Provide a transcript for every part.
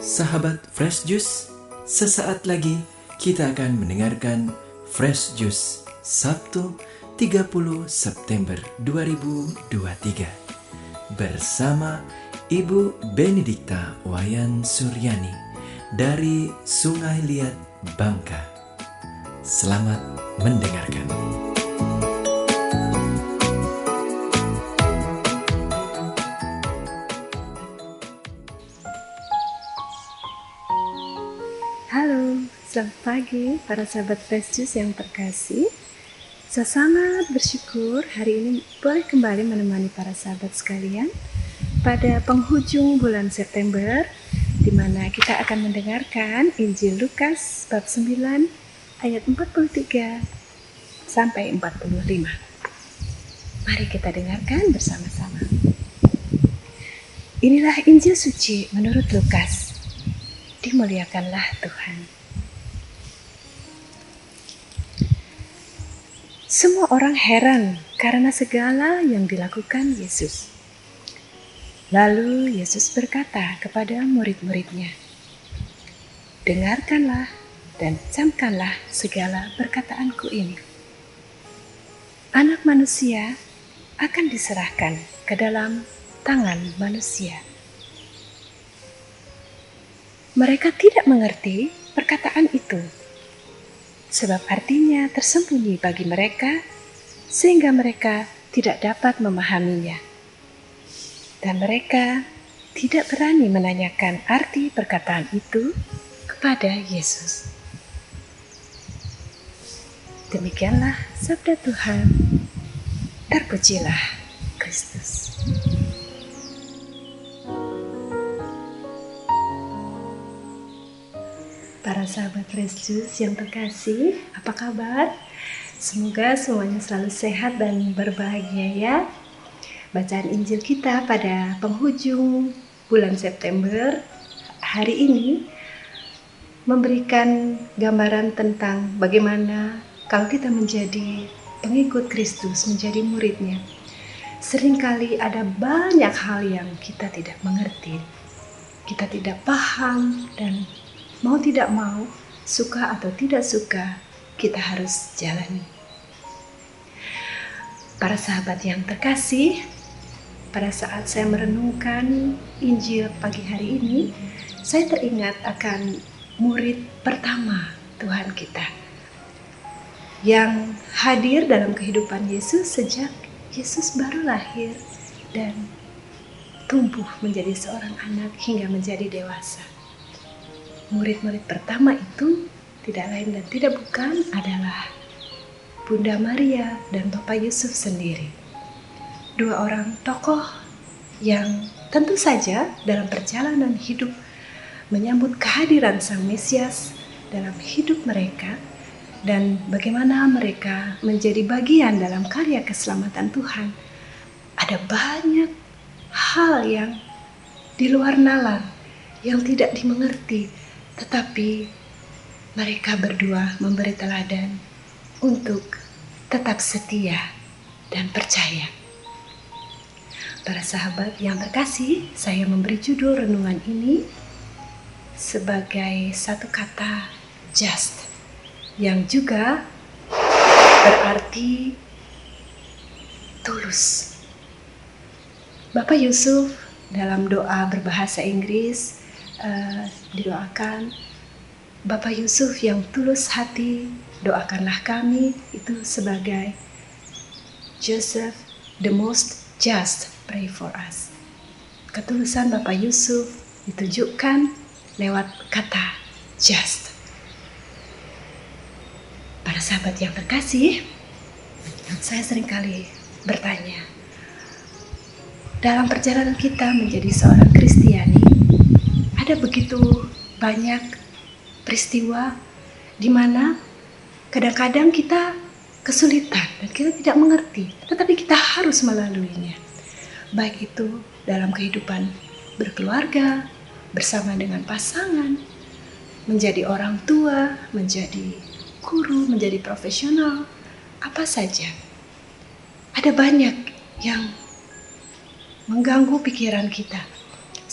Sahabat Fresh Juice, sesaat lagi kita akan mendengarkan Fresh Juice Sabtu 30 September 2023 bersama Ibu Benedikta Wayan Suryani dari Sungai Liat, Bangka. Selamat mendengarkan. Halo, selamat pagi para sahabat Fresh Juice yang terkasih. Saya sangat bersyukur hari ini boleh kembali menemani para sahabat sekalian pada penghujung bulan September, di mana kita akan mendengarkan Injil Lukas bab 9 ayat 43 sampai 45. Mari kita dengarkan bersama-sama. Inilah Injil suci menurut Lukas. Dimuliakanlah Tuhan. Semua orang heran karena segala yang dilakukan Yesus. Lalu Yesus berkata kepada murid-muridnya, "Dengarkanlah dan camkanlah segala perkataanku ini. Anak manusia akan diserahkan ke dalam tangan manusia." Mereka tidak mengerti perkataan itu, sebab artinya tersembunyi bagi mereka, sehingga mereka tidak dapat memahaminya. Dan mereka tidak berani menanyakan arti perkataan itu kepada Yesus. Demikianlah sabda Tuhan. Terpujilah Kristus. Para sahabat Fresh Juice yang terkasih, apa kabar? Semoga semuanya selalu sehat dan berbahagia ya. Bacaan Injil kita pada penghujung bulan September hari ini memberikan gambaran tentang bagaimana kalau kita menjadi pengikut Kristus, menjadi muridnya. Seringkali ada banyak hal yang kita tidak mengerti, kita tidak paham, dan mau tidak mau, suka atau tidak suka, kita harus jalani. Para sahabat yang terkasih, pada saat saya merenungkan Injil pagi hari ini, saya teringat akan murid pertama Tuhan kita yang hadir dalam kehidupan Yesus sejak Yesus baru lahir dan tumbuh menjadi seorang anak hingga menjadi dewasa. Murid-murid pertama itu tidak lain dan tidak bukan adalah Bunda Maria dan Bapak Yusuf sendiri. Dua orang tokoh yang tentu saja dalam perjalanan hidup menyambut kehadiran Sang Mesias dalam hidup mereka dan bagaimana mereka menjadi bagian dalam karya keselamatan Tuhan. Ada banyak hal yang di luar nalar yang tidak dimengerti, tetapi mereka berdua memberi teladan untuk tetap setia dan percaya. Para sahabat yang terkasih, saya memberi judul renungan ini sebagai satu kata just, yang juga berarti tulus. Bapak Yusuf dalam doa berbahasa Inggris didoakan, Bapak Yusuf yang tulus hati, doakanlah kami, itu sebagai Joseph the most just, pray for us. Ketulusan Bapak Yusuf ditunjukkan lewat kata just. Para sahabat yang terkasih, saya seringkali bertanya, dalam perjalanan kita menjadi seorang Kristiani, ada begitu banyak peristiwa di mana kadang-kadang kita kesulitan dan kita tidak mengerti, tetapi kita harus melaluinya. Baik itu dalam kehidupan berkeluarga, bersama dengan pasangan, menjadi orang tua, menjadi guru, menjadi profesional, apa saja. Ada banyak yang mengganggu pikiran kita.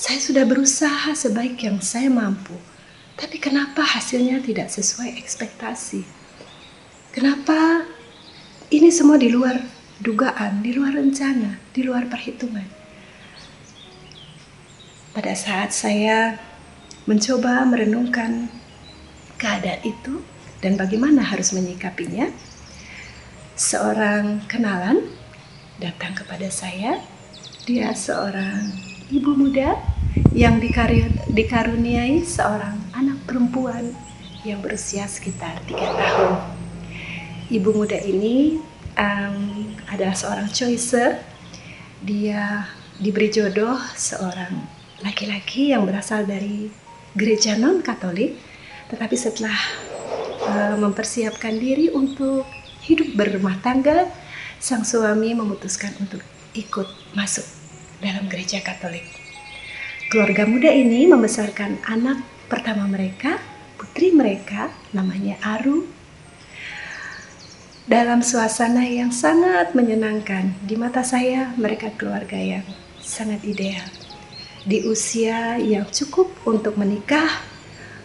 Saya sudah berusaha sebaik yang saya mampu, tapi kenapa hasilnya tidak sesuai ekspektasi? Kenapa ini semua di luar dugaan, di luar rencana, di luar perhitungan? Pada saat saya mencoba merenungkan keadaan itu dan bagaimana harus menyikapinya, seorang kenalan datang kepada saya. Dia seorang ibu muda yang dikaruniai seorang anak perempuan yang berusia sekitar 3 tahun. Ibu muda ini adalah seorang choicer. Dia diberi jodoh seorang laki-laki yang berasal dari gereja non-Katolik, tetapi setelah mempersiapkan diri untuk hidup berumah tangga, sang suami memutuskan untuk ikut masuk dalam gereja Katolik. Keluarga muda ini membesarkan anak pertama mereka, putri mereka, namanya Aru, dalam suasana yang sangat menyenangkan. Di mata saya, mereka keluarga yang sangat ideal. Di usia yang cukup untuk menikah,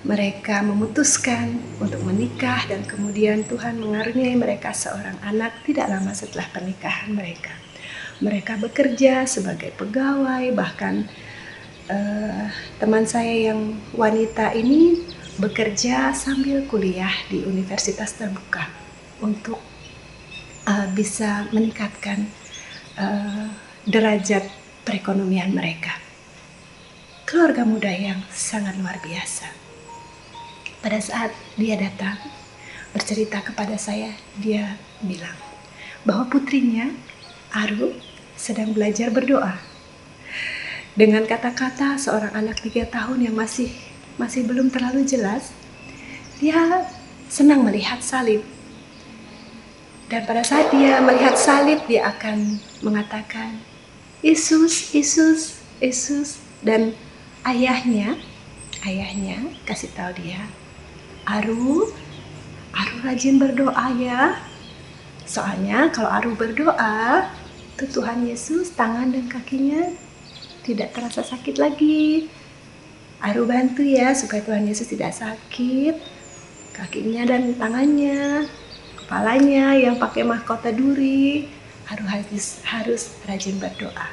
mereka memutuskan untuk menikah dan kemudian Tuhan mengaruniai mereka seorang anak tidak lama setelah pernikahan mereka. Mereka bekerja sebagai pegawai, bahkan teman saya yang wanita ini bekerja sambil kuliah di universitas terbuka untuk bisa meningkatkan derajat perekonomian mereka. Keluarga muda yang sangat luar biasa. Pada saat dia datang bercerita kepada saya, dia bilang bahwa putrinya Aru sedang belajar berdoa. Dengan kata-kata seorang anak 3 tahun yang masih belum terlalu jelas, dia senang melihat salib. Dan pada saat dia melihat salib, dia akan mengatakan, Yesus, Yesus, Yesus. Dan ayahnya kasih tahu dia, Aru rajin berdoa ya. Soalnya kalau Aru berdoa, tuh Tuhan Yesus tangan dan kakinya tidak terasa sakit lagi. Aru bantu ya supaya Tuhan Yesus tidak sakit kakinya dan tangannya, kepalanya yang pakai mahkota duri. Aru harus rajin berdoa.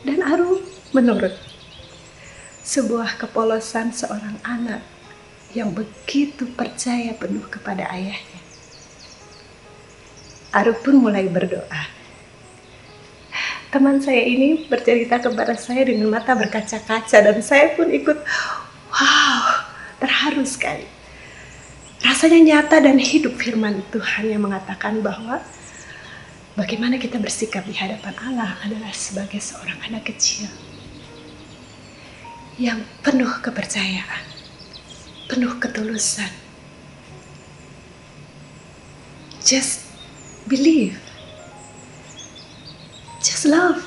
Dan Aru menurut. Sebuah kepolosan seorang anak yang begitu percaya penuh kepada ayahnya. Aru pun mulai berdoa. Teman saya ini bercerita kepada saya dengan mata berkaca-kaca dan saya pun ikut, wow, terharu sekali. Rasanya nyata dan hidup firman Tuhan yang mengatakan bahwa bagaimana kita bersikap di hadapan Allah adalah sebagai seorang anak kecil yang penuh kepercayaan, penuh ketulusan. Just believe, just love,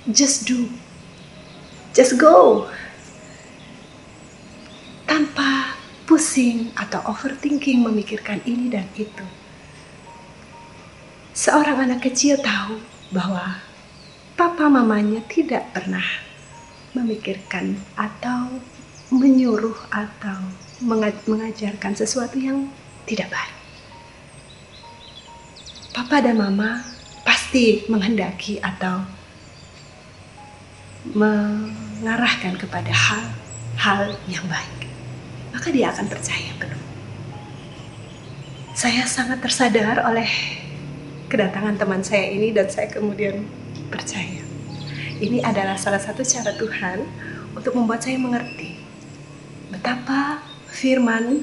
just do, just go. Tanpa pusing atau overthinking memikirkan ini dan itu. Seorang anak kecil tahu bahwa papa mamanya tidak pernah memikirkan atau menyuruh atau mengajarkan sesuatu yang tidak baik. Papa dan mama pasti menghendaki atau mengarahkan kepada hal yang baik. Maka dia akan percaya penuh. Saya sangat tersadar oleh kedatangan teman saya ini dan saya kemudian percaya. Ini adalah salah satu cara Tuhan untuk membuat saya mengerti betapa firman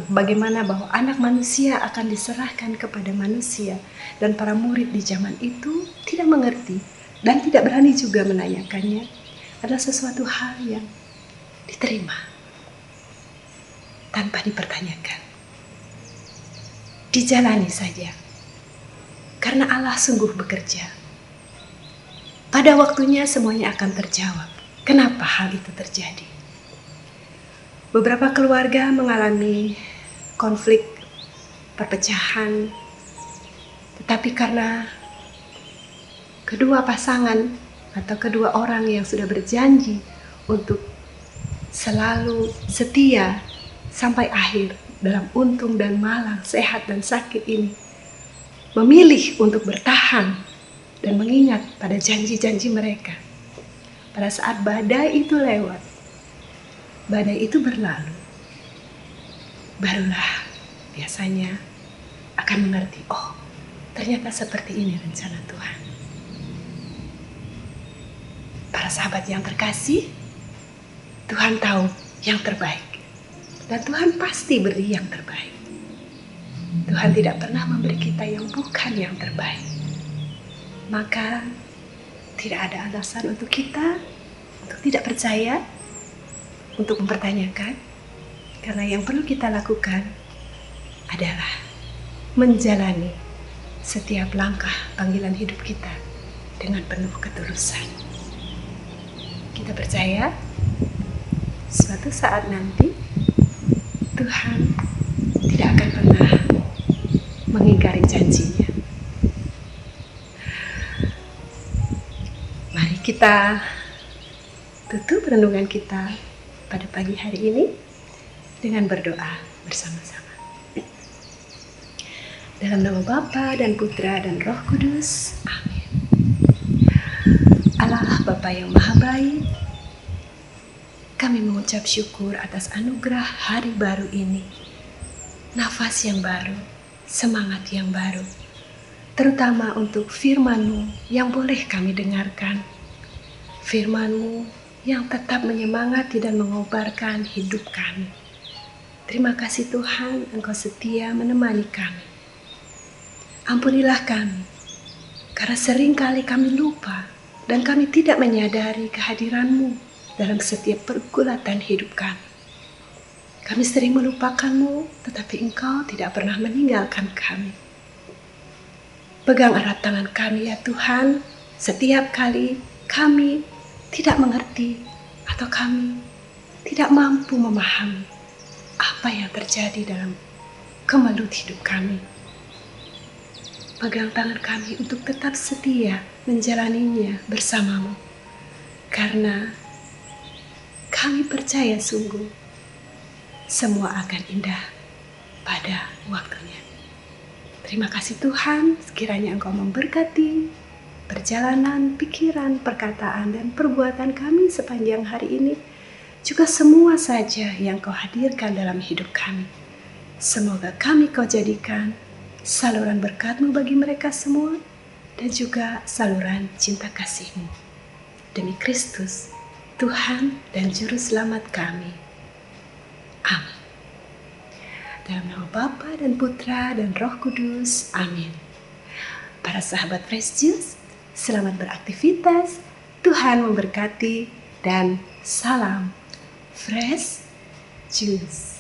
bagaimana bahwa anak manusia akan diserahkan kepada manusia dan para murid di zaman itu tidak mengerti dan tidak berani juga menanyakannya adalah sesuatu hal yang diterima tanpa dipertanyakan. Dijalani saja karena Allah sungguh bekerja. Pada waktunya semuanya akan terjawab. Kenapa hal itu terjadi? Beberapa keluarga mengalami konflik, perpecahan. Tetapi karena kedua pasangan atau kedua orang yang sudah berjanji untuk selalu setia sampai akhir dalam untung dan malang, sehat dan sakit ini, memilih untuk bertahan dan mengingat pada janji-janji mereka. Pada saat badai itu lewat, badai itu berlalu, barulah biasanya akan mengerti, oh ternyata seperti ini rencana Tuhan. Para sahabat yang terkasih, Tuhan tahu yang terbaik. Dan Tuhan pasti beri yang terbaik. Tuhan tidak pernah memberi kita yang bukan yang terbaik. Maka tidak ada alasan untuk kita untuk tidak percaya, untuk mempertanyakan. Karena yang perlu kita lakukan adalah menjalani setiap langkah panggilan hidup kita dengan penuh ketulusan. Kita percaya suatu saat nanti Tuhan tidak akan pernah mengingkari janjinya. Mari kita tutup renungan kita pada pagi hari ini dengan berdoa bersama-sama. Dalam nama Bapa dan Putra dan Roh Kudus. Amin. Allah Bapa yang Maha Baik, kami mengucap syukur atas anugerah hari baru ini. Nafas yang baru, semangat yang baru. Terutama untuk firman-Mu yang boleh kami dengarkan. Firman-Mu yang tetap menyemangati dan mengobarkan hidup kami. Terima kasih Tuhan, Engkau setia menemani kami. Ampunilah kami, karena seringkali kami lupa dan kami tidak menyadari kehadiran-Mu dalam setiap pergulatan hidup kami. Kami sering melupakan-Mu, tetapi Engkau tidak pernah meninggalkan kami. Pegang erat tangan kami ya Tuhan, setiap kali kami tidak mengerti atau kami tidak mampu memahami apa yang terjadi dalam kemelut hidup kami. Pegang tangan kami untuk tetap setia menjalaninya bersama-Mu, karena kami percaya sungguh semua akan indah pada waktunya. Terima kasih Tuhan, sekiranya Engkau memberkati perjalanan, pikiran, perkataan, dan perbuatan kami sepanjang hari ini. Juga semua saja yang Kau hadirkan dalam hidup kami. Semoga kami Kau jadikan saluran berkat-Mu bagi mereka semua, dan juga saluran cinta kasih-Mu. Demi Kristus, Tuhan dan Juru Selamat kami. Amin. Dalam nama Bapa dan Putra dan Roh Kudus. Amin. Para sahabat Fresh Juice, selamat beraktivitas. Tuhan memberkati dan salam Fresh Juice.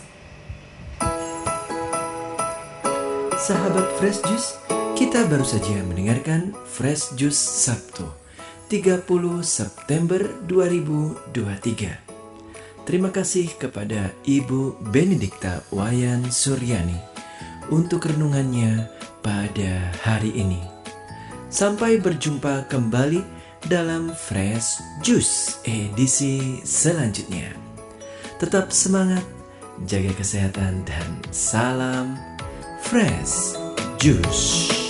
Sahabat Fresh Juice, kita baru saja mendengarkan Fresh Juice Sabtu 30 September 2023. Terima kasih kepada Ibu Benedikta Wayan Suryani untuk renungannya pada hari ini. Sampai berjumpa kembali dalam Fresh Juice edisi selanjutnya. Tetap semangat, jaga kesehatan, dan salam Fresh Juice.